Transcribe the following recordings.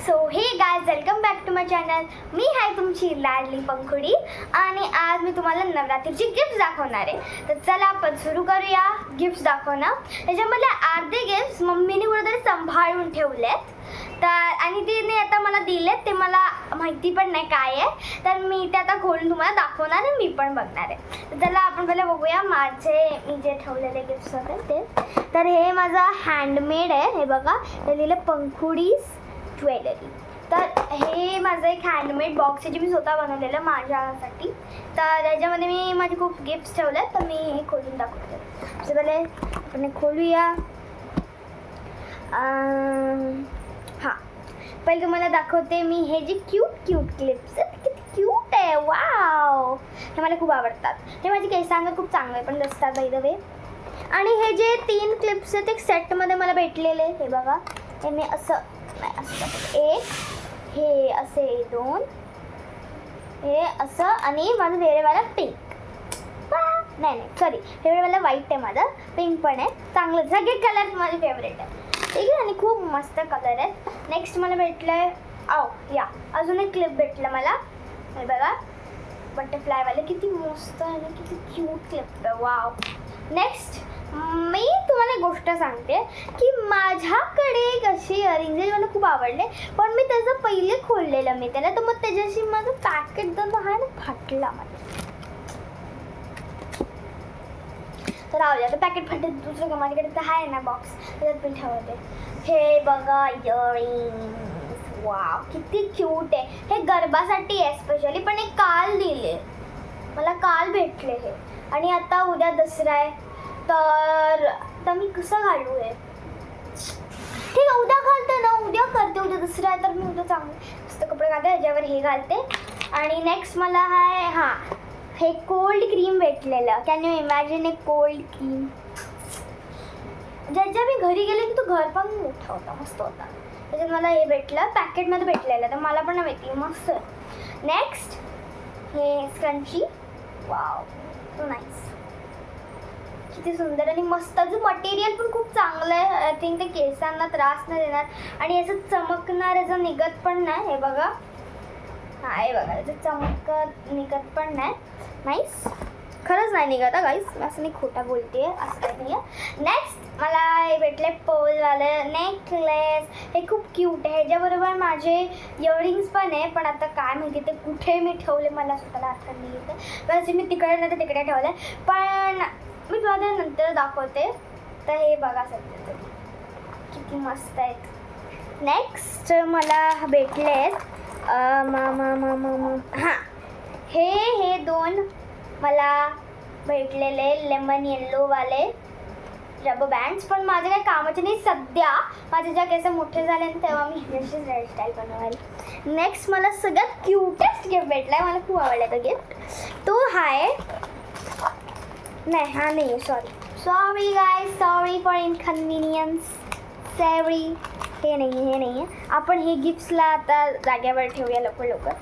So hey guys, welcome back to my channel. मी आहे तुमची लाडली पंखुडी आणि आज मी तुम्हाला नवरात्रीची गिफ्ट दाखवणार आहे. तर चला आपण सुरू करूया गिफ्ट्स दाखवणं. त्याच्यामधले अर्धे गिफ्ट्स मम्मीने कुठेतरी सांभाळून ठेवलेत, तर आणि तिने आता मला दिलेत. ते मला माहिती पण नाही काय आहे, तर मी ते आता खोलून तुम्हाला दाखवणार आहे, मी पण बघणार आहे. तर चला आपण पहिलं बघूया मी जे ठेवलेले गिफ्ट्स होते ते. तर हे माझं हँडमेड आहे. हे बघा, हे लिहिलं पंखुडीज ज्वेलरी. तर हे माझं एक हँडमेड बॉक्स आहे जे मी स्वतः बनवलेलं माझ्यासाठी. तर याच्यामध्ये मी माझे खूप गिफ्ट्स ठेवले, तर मी हे खोलून दाखवते. तर पहिले आपण खोलूया. हां, पहिले तुम्हाला दाखवते मी हे जे क्यूट क्लिप्स आहेत. किती क्यूट आहे, वाव! हे मला खूप आवडतात. हे माझे केसांना खूप चांगले पण दिसतात बाय द वे. आणि हे जे 3 क्लिप्स आहेत एक सेटमध्ये मला भेटलेले. हे बघा, हे मी असं एक, हे असे 2, हे असं, आणि माझं वेळेवाला पिंक. नाही सॉरी, हे वेळेवाला व्हाईट आहे, माझं पिंक पण आहे. चांगलं, सगळे कलर माझे फेवरेट आहे. ठीक आहे, आणि खूप मस्त कलर आहेत. नेक्स्ट मला भेटलं आहे अजून एक क्लिप भेटलं मला. हे बघा, बटरफ्लायवाले. किती मस्त आणि किती क्यूट क्लिप आहे, वाव. नेक्स्ट मी तुम्हाला एक गोष्ट सांगते की माझ्याकडे एक अशी इयरिंग्स मला खूप आवडले, पण मी त्याचं पहिले खोललेलं मी त्याला, तर मग त्याच्याशी माझं पॅकेट जो आहे ना फाटला माझ्या. तर राहू द्या, तर पॅकेट फाटत दुसरं का, माझ्याकडे तर आहे ना बॉक्स, त्याच्यात पण ठेवते. हे बघा, इयरिंग्स, वाव किती क्यूट आहे. हे गरबासाठी आहे स्पेशली, पण हे काल दिले मला, काल भेटले हे. आणि आता उद्या दसरा आहे, तर मी कसं घालू हे? ठीक आहे, उद्या घालते ना, उद्या करते. उद्या दसरा आहे तर मी उद्या चांगले मस्त कपडे घालते, ह्याच्यावर हे घालते. आणि नेक्स्ट मला आहे हे कोल्ड क्रीम भेटलेलं. कॅन यू इमॅजिन, एक कोल्ड क्रीम. ज्याच्या मी घरी गेले की तो घर पण मोठा होता, मस्त होता. त्याच्यात मला हे भेटलं, पॅकेटमध्ये भेटलेलं, तर मला पण माहिती, मस्त. नेक्स्ट हे स्क्रंची, वाव सो नाईस, किती सुंदर आणि मस्त. त्याचं मटेरियल पण खूप चांगलं आहे. आय थिंक ते केसांना त्रास नाही देणार आणि याचं चमकणार, याचं निघत पण नाही. हे बघा, हे बघा, याचं निघत पण नाही. नाईस, खरंच नाही निघत गाईस, असं मी खोटा बोलते, असं काही नाही आहे. नेक्स्ट मला हे भेटले पर्लवाले नेकलेस. हे खूप क्यूट आहे. ह्याच्याबरोबर माझे इयरिंग्स पण आहे, पण आता काय माहिती ते कुठे मी ठेवले, मला स्वतःला आठवण नाही येते. तसे मी तिकडे नाही तर तिकडे ठेवले, पण मी तुम्हाला नंतर दाखवते. तर हे बघा, सध्या किती मस्त आहेत. नेक्स्ट मला भेटले आहेत हे 2 मला भेटलेले लेमन येल्लोवाले रबर बँड्स, पण माझे काही कामाचे नाही सध्या. माझे ज्या केस मोठे झाले तेव्हा मी ह्याचीच हेअरस्टाईल बनवायला. नेक्स्ट मला सगळ्यात क्यूटेस्ट गिफ्ट भेटला आहे, मला खूप आवडला तो गिफ्ट. तो आहे, नाही हा नाही, sorry guys, sorry for inconvenience, sorry. हे नाही आहे. आपण हे गिफ्ट्सला आता जागेवर ठेवूया लवकर लवकर.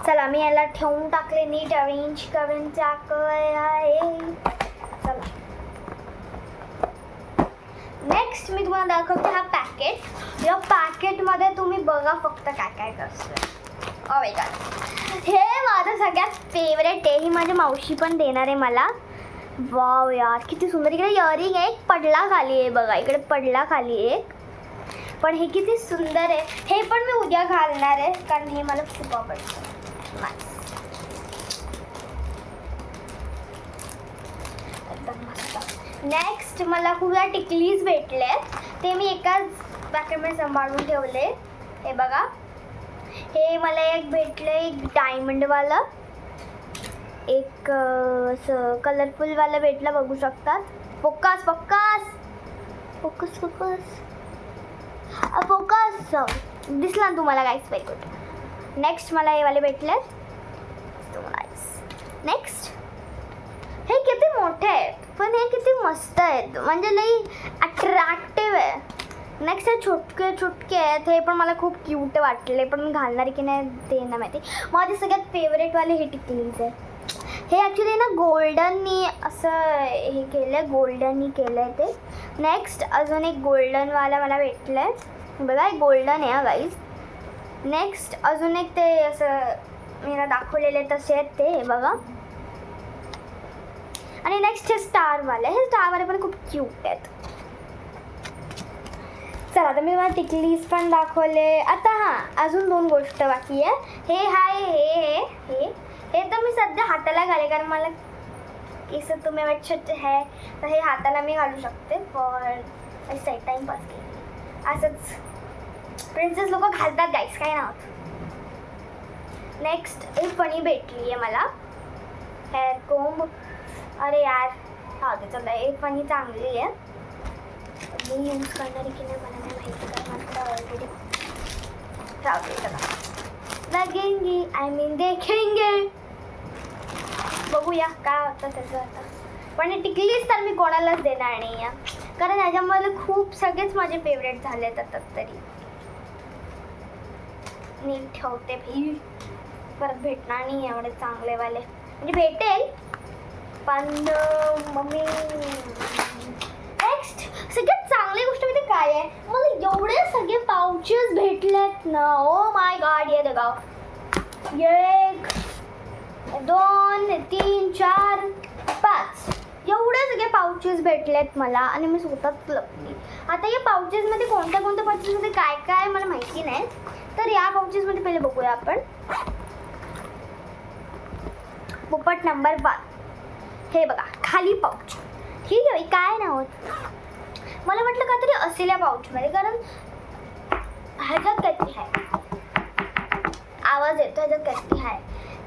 चला, मी याला ठेवून टाकले, नीट अरेंज करून टाकले आहे. चला, नेक्स्ट मी तुम्हाला दाखवते हा पॅकेट. या पॅकेटमध्ये तुम्ही बघा फक्त काय काय असतं. ओ माय गॉड, हे माझं सगळ्यात फेवरेट आहे. ही माझी मावशी पण देणार आहे मला. वाव यार, किती सुंदर. इकडे इयरिंग आहे, एक पडला खाली आहे बघा, इकडे पडला खाली एक, पण हे किती सुंदर आहे. हे पण मी उद्या घालणार आहे, कारण हे मला खूप आवडतं. एकदम मस्त. नेक्स्ट मला खूप टिकलीज भेटले, ते मी एकाच पॅकेटमध्ये सांभाळून ठेवले. हे बघा, हे मला एक भेटलं, एक डायमंडवालं, एक असं कलरफुलवालं भेटलं, बघू शकतात. फोकस दिसला तुम्हाला गाईस, व्हेरी गुड. नेक्स्ट मला हे वाले भेटले. नेक्स्ट हे किती मोठे आहेत. पण हे किती मस्त आहेत, म्हणजे लई अट्रॅक्टिव्ह आहे. नेक्स्ट हे छोटके छोटके आहेत, हे पण मला खूप क्यूट वाटले, पण मी घालणार की नाही ते ना माहिती. माझे सगळ्यात फेवरेटवाले हे टिकलीज आहे. हे ॲक्च्युली ना गोल्डननी असं हे केलं आहे, गोल्डननी केलं आहे ते. नेक्स्ट अजून एक गोल्डनवाला मला भेटलं आहे बघा, एक गोल्डन आहे गाईज. नेक्स्ट अजून एक ते असं मला दाखवलेले तसे आहेत ते, हे बघा. आणि नेक्स्ट हे स्टारवाले, हे स्टारवाले पण खूप क्यूट आहेत. चला आता मी तुम्हाला टिकलीज पण दाखवले. आता हां, अजून 2 गोष्ट बाकी आहे. हे हाय हे तर मी सध्या हाताला घाले, कारण मला केस तुम्ही छोटे आहे, तर हे हाताला मी घालू शकते फॉर ऐसा टाईमपास केली. असंच प्रिन्सेस लोक घालतात गाईस, काय नाव. नेक्स्ट एक फणी भेटली आहे मला, हेअर कोंब. अरे यार, हा त्याचं एक फणी चांगली आहे, मी यूज करणारी की नाही मला नाही माहिती, कारण मला ऑलरेडी राहते. चला लगेंगे, आय मीन देखेंगे, बघूया काय होतं त्याचं आता. पण हे टिकलीच तर मी कोणालाच देणार नाही आहे, कारण ह्याच्यामध्ये खूप सगळेच माझे फेवरेट झाले आता. तरी नीट ठेवते भाई, परत भेटणार नाही एवढे चांगलेवाले, म्हणजे भेटेल पण मम्मी. नेक्स्ट सगळ्यात चांगली गोष्ट माहिती काय आहे, मला एवढे सगळे पाउचेस भेटलेत ना, ओ माय गॉड. ये बघा, 1 2 3 4 5 एवढे सगळे पाउचेस भेटलेत मला, आणि मी स्वतःच लपली. आता या पाउचेसमध्ये कोणत्या कोणत्या पाउचेसमध्ये काय काय मला माहिती नाही, तर या पाउचेसमध्ये पहिले बघूया आपण. पोपट नंबर 1, हे बघा खाली पाउच. ठीक आहे, काय नाही होत, मला वाटलं काहीतरी असेल या पाउचमध्ये, कारण ह्याच्यात काहीतरी आहे, आवाज येतो ह्याच्यात काहीतरी आहे.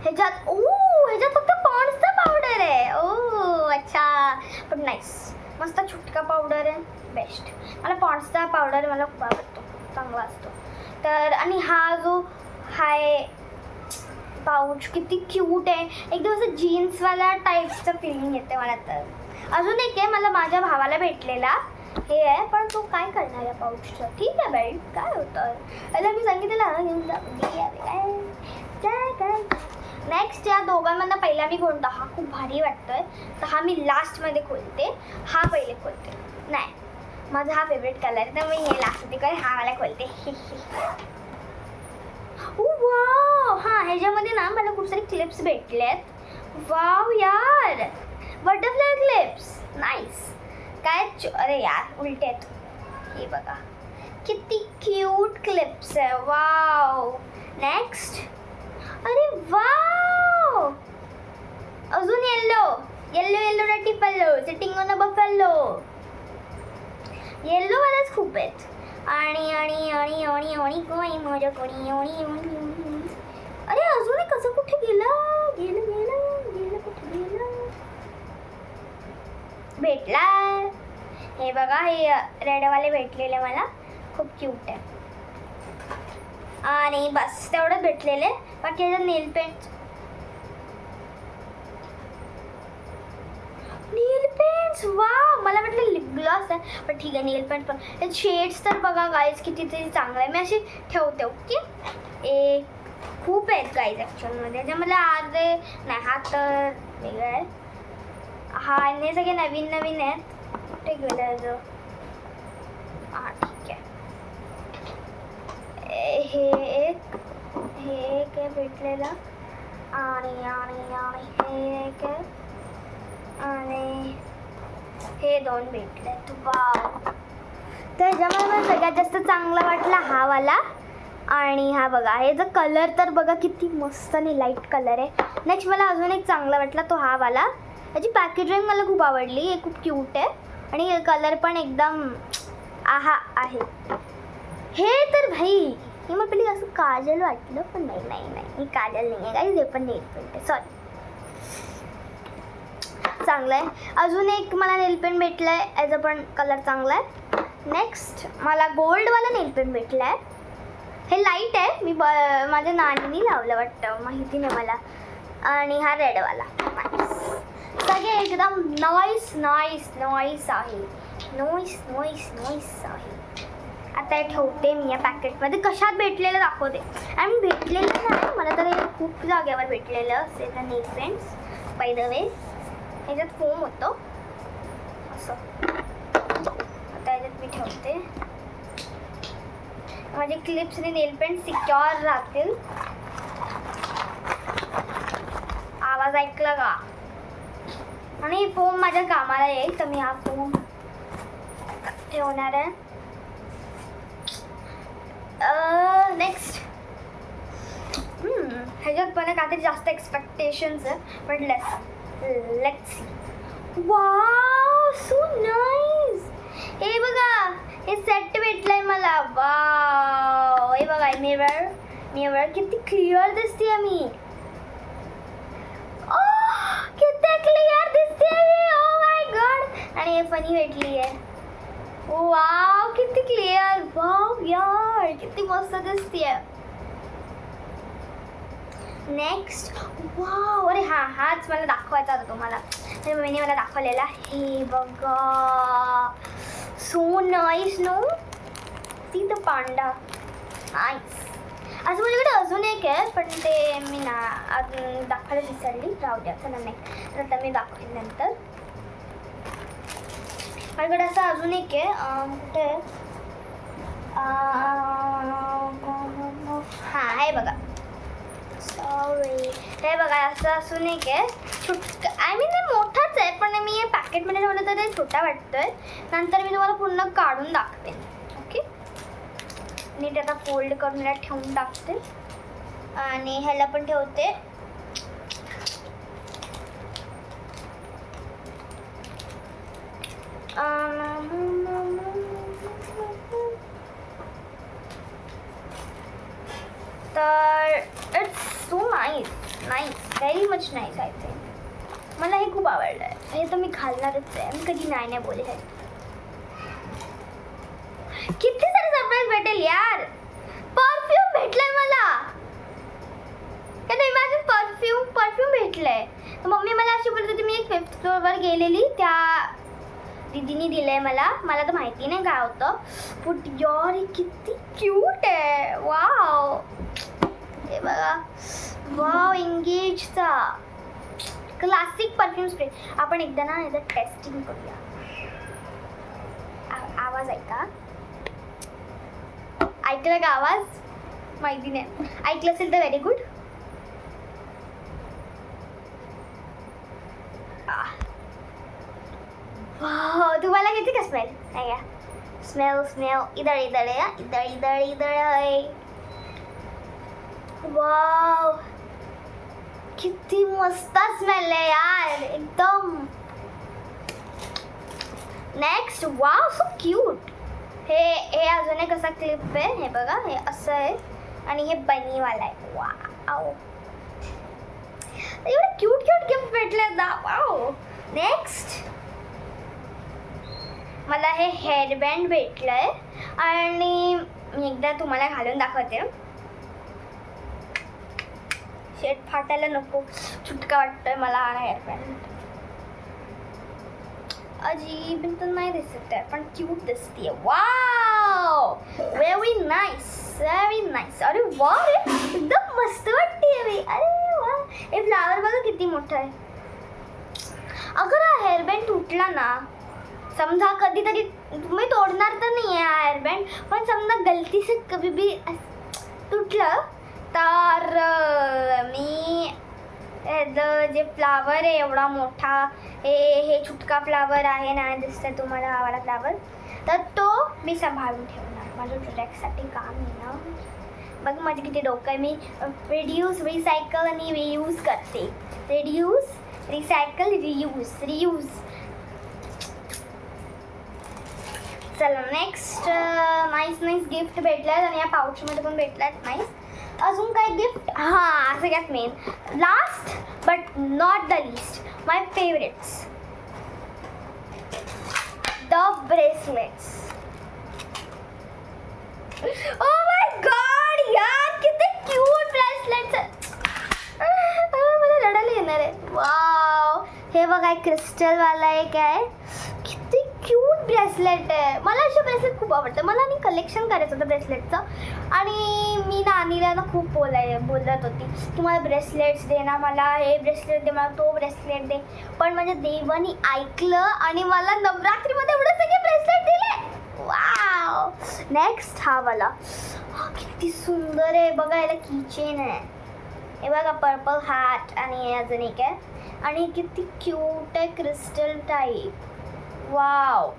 ह्याच्यात फक्त पॉन्ड्सचा पावडर आहे. ओ अच्छा, पण नाईस, मस्त छुटका पावडर आहे, बेस्ट. मला पॉन्ड्सचा पावडर मला खूप आवडतो, चांगला असतो. तर आणि हा जो हाय पाऊच किती क्यूट आहे, एकदम असं जीन्सवाला टाईपचं फिलिंग येते मला. तर अजून एक आहे, मला माझ्या भावाला भेटलेला हे आहे, पण तो काय करणार आहे पाऊचचं. ठीक आहे बेल्ट, काय होतं, त्याला मी सांगितलं घेऊन जा, काय. नेक्स्ट या दोघांमधनं पहिला मी कोणता, हा खूप भारी वाटतोय, तर हा मी लास्टमध्ये खोलते. हा पहिले खोलते, नाही माझा हा फेवरेट कलर आहे, तर मी हे लास्टमध्ये काय हा वाला खोलते. वाव, हां ह्याच्यामध्ये ना मला खूप सारे क्लिप्स भेटले आहेत. वाव यार, बटरफ्लाय क्लिप्स, नाईस. काय अरे यार उलटे आहेत, हे बघा किती क्यूट क्लिप्स आहे. वाव. नेक्स्ट, अरे वाव, अजून yellow ratty pillow sitting on a buffalo. Yellow वालाच खूप आहेत. आणि आणि आणि आणि आणि कोणी माझ्या कोणी अरे अजून कसं कुठे गेलं कुठे गेलं, भेटला. हे बघा, हे रेडवाले भेटलेले मला, खूप क्यूट आहे. आणि बस तेवढं भेटलेले. बाकी ह्याचं नेल पेंट वा, मला वाटलं लिप ग्लॉस आहे, पण ठीक आहे नेल पेंट पण. हे शेड्स तर बघा गाईज कितीतरी चांगलं आहे, मी अशी ठेवते. ओके, खूप आहेत गाईज ॲक्च्युअलमध्ये. त्याच्यामध्ये अर्धे नाही, हा तर वेगळा आहे, हा हे सगळे नवीन आहेत. कुठे गेलं जो, हां ठीक आहे. हे एक आहे भेटलेलं, आणि आणि आणि हे एक आहे, आणि हे 2 भेटले. वाव. तर ज्यामुळे मला सगळ्यात जास्त चांगला वाटला हा वाला. आणि हा बघा, हे जो कलर तर बघा किती मस्त आणि लाईट कलर आहे. नेक्स्ट मला अजून एक चांगला वाटला तो हा वाला. याची पॅकेजिंग मला खूप आवडली, हे खूप क्यूट आहे आणि कलर पण एकदम आहा आहे. हे तर भाई, हे मला पहिली असं काजल वाटलं, पण नाही ही काजल नाही आहे गाईज, हे पण नेल पेंट आहे. सॉरी, चांगलं आहे. अजून एक मला नेल पेंट भेटलं आहे, याचा पण कलर चांगला आहे. नेक्स्ट मला गोल्डवाला नेल पेंट भेटलं आहे. हे लाईट आहे, मी माझ्या नानीने लावलं वाटतं, माहिती नाही मला. आणि हा रेडवाला. सगळे एकदम नॉईस नॉईस नॉईस आहे. नॉईस नॉईस नॉईस आहे. आता हे ठेवते मी या पॅकेटमध्ये. कशात भेटलेलं दाखवते. आणि भेटलेलं नाही मला तर हे खूप जागेवर भेटलेलं असेल ना नेल पेंट्स बाय द वे. ह्याच्यात फोम होतं असं. आता ह्याच्यात मी ठेवते. माझे क्लिप्स आणि नेल पेंट सिक्युअर राहतील. आवाज ऐकला का? आणि फोम माझ्या कामाला येईल तर मी हा फोम ठेवणार आहे. नेक्स्ट ह्याच्यात पण काहीतरी जास्त एक्सपेक्टेशन्स आहे पण let's see. Wow so nice. हे बघा हे सेट भेटलंय मला. वाव हे बघा मिरर किती क्लिअर दिसते मी. किती क्लिअर दिसते. Oh my God. आणि हे फनी भेटली आहे. वाव किती क्लिअर. वाव यार किती मस्त दिसते. Next wow. अरे हाच मला दाखवायचा होता तुम्हाला. तर मम्मीने मला दाखवलेला. हे बघा so nice no. See the panda. Nice. असं माझ्याकडे अजून एक आहे पण ते मी दाखवायला विसरली. राहू द्या चला नाही आता मी दाखवेन नंतर. माझ्याकडे असं अजून एक आहे. कुठे हां हे बघा. सॉरी हे बघा असं असून एक आहे. आय मीन हे मोठाच आहे पण मी हे पॅकेटमध्ये ठेवलं तर ते छोटा वाटतोय. नंतर मी तुम्हाला पूर्ण काढून दाखवेन. ओके नीट आता फोल्ड करून याला ठेवून टाकते. आणि ह्याला पण ठेवते. तर it's so nice very much nice. I think मला हे खूप आवडलं आहे. हे तर मी घालणारच आहे. मी कधी नाही बोले. हे किती सारे सरप्राईज भेटेल यार. परफ्यूम भेटलंय मला. इमॅजिन परफ्यूम भेटलंय. तर मम्मी मला अशी बोलत होती. मी एक 5th फ्लोअरवर गेलेली त्या दीदीने दिलंय मला तर माहिती नाही काय होतं. बट यार हे किती क्यूट आहे. वाव हे बघा. वाव एंगेजचा क्लासिक परफ्यूम स्प्रे. आपण एकदा ना याचं टेस्टिंग करूया. आवाज ऐका. ऐकलं का आवाज? माहिती नाही. ऐकलं असेल तर व्हेरी गुड. वाव तुम्हाला किती का स्मेल आहे? स्मेल इधर है. वाव किती मस्त स्मेल आहे यार एकदम. Next wow so cute. हे अजून एक असा क्लिप आहे. हे बघा हे असं आहे आणि हे बनीवाला आहे. वाव एवढे क्यूट गिफ्ट भेटले ना. वाव. नेक्स्ट मला हे हेअरबँड भेटलंय आणि मी एकदा तुम्हाला घालून दाखवते. शेट फाटायला नको. चुटका वाटतोय मला हा हेअरबँड. अजीब तर नाही दिसत आहे पण क्यूट दिसते. Wow very nice. अरे वा एकदम मस्त वाटते मी. अरे वा हे फ्लावर बघा किती मोठं आहे. अगर हा हेअरबँड तुटला ना समजा कधीतरी तुम्ही तोडणार तर नाही आहे हेअरबँड पण समजा गलती से कभी भी तुटलं तर मी जे फ्लावर आहे एवढा मोठा हे छुटका फ्लावर आहे ना दिसतं तुम्हाला हा वाला फ्लावर तर तो मी सांभाळून ठेवणार माझ्या प्रोडक्टसाठी काम आहे ना. बघ माझे किती डोकं आहे. मी रिड्यूस रिसायकल आणि रियूज करते. Reduce recycle reuse. चला नेक्स्ट नाईस गिफ्ट भेटल्यात आणि या पाऊचमध्ये पण भेटल्यात नाईस. अजून काय गिफ्ट हां सगळ्यात main last but not the list my favourites the bracelets. Oh my God यार किती क्यूट ब्रेसलेट्स. मला रडायला येणार आहे. वाव हे बघा एक क्रिस्टलवाला एक आहे. किती क्यूट ब्रेसलेट आहे. मला असे ब्रेसलेट खूप आवडतं. मला आणि कलेक्शन करायचं होतं ब्रेसलेटचं. आणि मी नानीला ना खूप बोलत होती की मला ब्रेसलेट्स दे ना, मला हे ब्रेसलेट दे, मला तो ब्रेसलेट दे. पण माझ्या देवानी ऐकलं आणि मला नवरात्रीमध्ये एवढे सगळे ब्रेसलेट दिले. वाव. नेक्स्ट हा वाला. किती सुंदर आहे बघा. याला कीचेन आहे. हे बघा पर्पल हॅट आणि अजून एक आहे. आणि किती क्यूट आहे क्रिस्टल टाईप. वाव.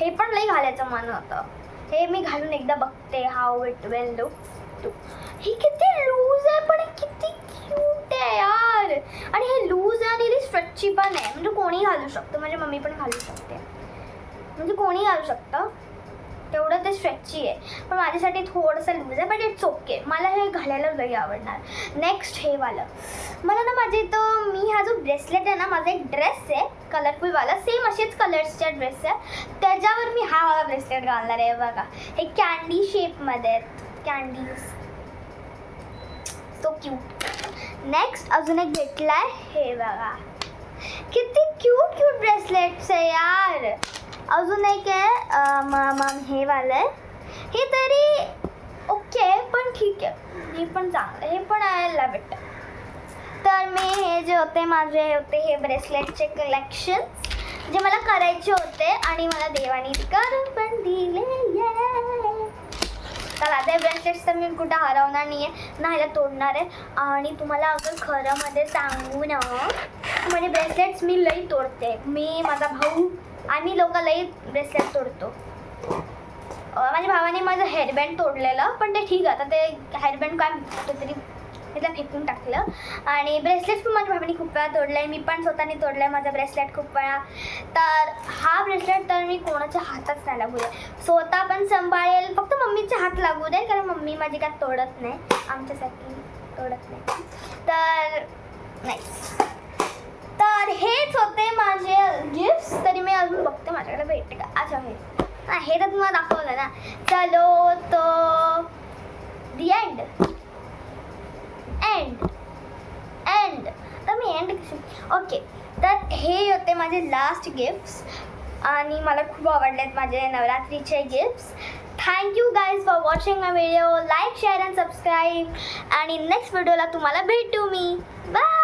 हे पण लई घालायचं मन होतं. हे मी घालून एकदा बघते how it will look too. ही किती लूज आहे पण किती क्यूट आहे यार. आणि हे लूज आहे आणि स्ट्रेची पण आहे. म्हणजे कोणी घालू शकतं. माझी मम्मी पण घालू शकते. म्हणजे कोणी घालू शकतं. तेवढं ते स्ट्रेची आहे. पण माझ्यासाठी थोडंसं लूज आहे. But it's okay. मला हे घालायला लई आवडणार. नेक्स्ट हे वालं. मला ना माझ्या इथं मी हा जो ब्रेसलेट आहे ना, माझा एक ड्रेस आहे कलरफुलवाला. सेम असेच कलर्सचा ड्रेस आहे. त्याच्यावर मी हा वाला ब्रेसलेट घालणार आहे बघा. हे कॅन्डी शेपमध्ये आहेत. कॅन्डीज. So cute. नेक्स्ट अजून एक भेटला आहे. हे बघा. किती क्यूट क्यूट ब्रेसलेट्स आहे यार. अजून एक आहे हे वालं आहे. हे तरी ओके पण ठीक आहे. हे पण चांगलं. हे पण आहे लव्ह. तर मी हे जे होते माझे होते हे ब्रेसलेटचे कलेक्शन जे मला करायचे होते आणि मला देवानी करून पण दिले. चला ते ब्रेसलेट्स तर मी कुठं हरवणार नाही आहे ना, ह्याला तोडणार आहे. आणि तुम्हाला अगर खरंमध्ये सांगू ना, म्हणजे ब्रेसलेट्स मी लई तोडते. मी, माझा भाऊ आम्ही लोक लई ब्रेसलेट तोडतो. माझ्या भावाने माझं हेअरबँड तोडलेलं पण ते ठीक आहे. आता ते हेअरबँड काय कुठेतरी त्याला फेकून टाकलं. आणि ब्रेसलेट पण माझ्या भावाने खूप वेळा तोडलं आहे. मी पण स्वतःने तोडलं आहे माझा ब्रेसलेट खूप वेळा. तर हा ब्रेसलेट तर मी कोणाच्या हातच नाही लागू दे. स्वतः पण सांभाळेल. फक्त मम्मीच्या हात लागू दे कारण मम्मी माझी काय तोडत नाही. आमच्यासाठी तोडत नाही. तर नाही. तर हेच होते माझे गिफ्ट्स. तरी मी अजून बघते माझ्याकडे भेटते का. अच्छा हे तर तुम्हाला दाखवलं ना. चलो तो दी एंड. तर मी एंड ओके. तर हे होते माझे लास्ट गिफ्ट्स आणि मला खूप आवडलेत माझे नवरात्रीचे gifts. Thank you guys for watching my video. Like share and subscribe. आणि नेक्स्ट व्हिडिओला तुम्हाला भेटू मी. बाय.